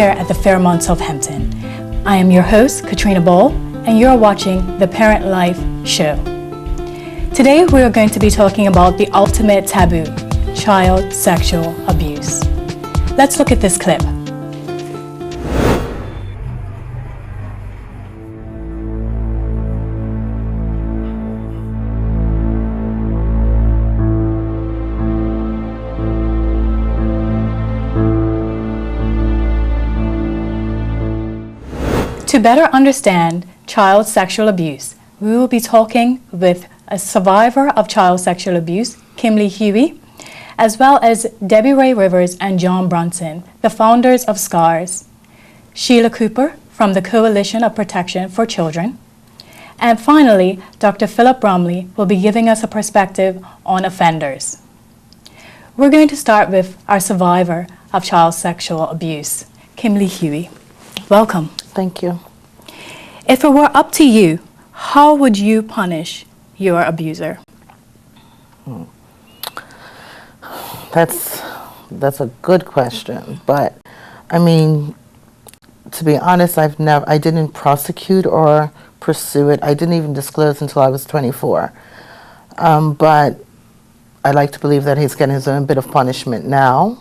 here at the Fairmont Southampton. I am your host, Katrina, and you're watching the Parent Life Show. Today we are going to be talking about the ultimate taboo, child sexual abuse. Let's look at this clip. To better understand child sexual abuse, we will be talking with a survivor of child sexual abuse, Kimberly Huey, as well as Debbie Ray Rivers and John Brunson, the founders of SCARS, Sheila Cooper from the Coalition of Protection for Children, and finally, Dr. Philip Bromley will be giving us a perspective on offenders. We're going to start with our survivor of child sexual abuse, Kimberly Huey. Welcome. Thank you. If it were up to you, how would you punish your abuser? That's a good question, but I mean, to be honest, I didn't prosecute or pursue it. I didn't even disclose until I was 24. But I like to believe that he's getting his own bit of punishment now,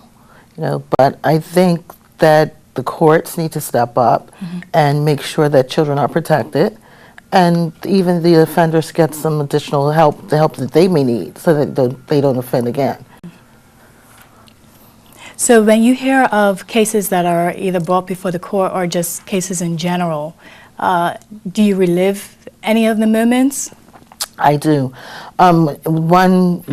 but I think that the courts need to step up and make sure that children are protected, and even the offenders get some additional help, the help that they may need, so that they don't offend again. So when you hear of cases that are either brought before the court or just cases in general, do you relive any of the moments? I do. One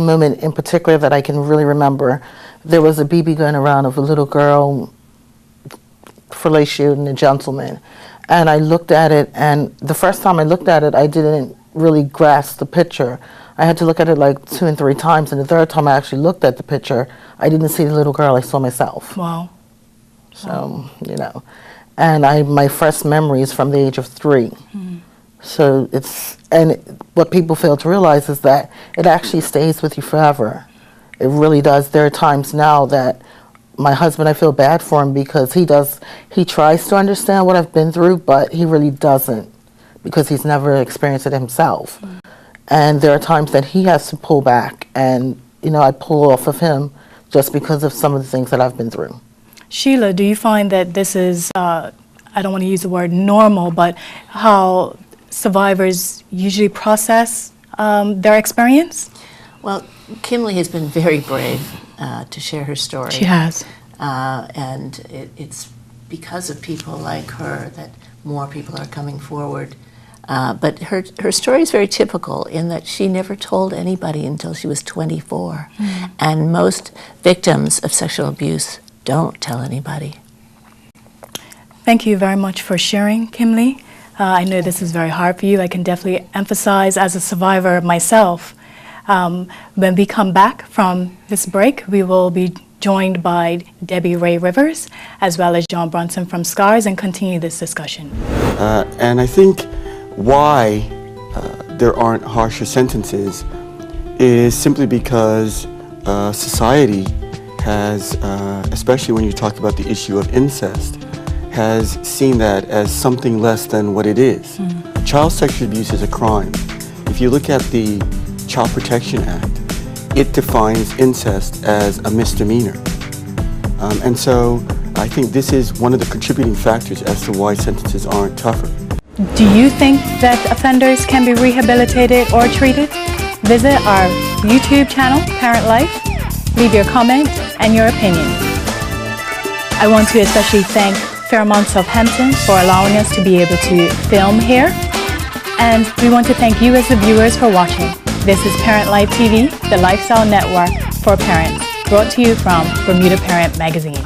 moment in particular that I can really remember, there was a BB gun around of a little girl fellatiating a gentleman. And I looked at it, and the first time I looked at it, I didn't really grasp the picture. I had to look at it like 2 and 3 times, and the third time I actually looked at the picture, I didn't see the little girl, I saw myself. Wow. So, and my first memory is from the age of 3. So what people fail to realize is that it actually stays with you forever. It really does. There are times now that my husband, I feel bad for him because he tries to understand what I've been through, but he really doesn't because he's never experienced it himself. And there are times that he has to pull back, and I pull off of him just because of some of the things that I've been through. Sheila, do you find that this is, I don't want to use the word normal, but how survivors usually process their experience? Well, Kimberly has been very brave to share her story. She has. And it's because of people like her that more people are coming forward. But her story is very typical in that she never told anybody until she was 24. And most victims of sexual abuse don't tell anybody. Thank you very much for sharing, Kimberly. I know this is very hard for you. I can definitely emphasize as a survivor myself. When we come back from this break, we will be joined by Debbie Ray Rivers as well as John Brunson from SCARS and continue this discussion. And I think why there aren't harsher sentences is simply because society has, especially when you talk about the issue of incest, has seen that as something less than what it is. Child sexual abuse is a crime. If you look at the Child Protection Act, it defines incest as a misdemeanor. And so I think this is one of the contributing factors as to why sentences aren't tougher. Do you think that offenders can be rehabilitated or treated? Visit our YouTube channel, Parent Life. Leave your comment and your opinion. I want to especially thank Fairmont Southampton for allowing us to be able to film here. And we want to thank you as the viewers for watching. This is Parent Life TV, the lifestyle network for parents, brought to you from Bermuda Parent Magazine.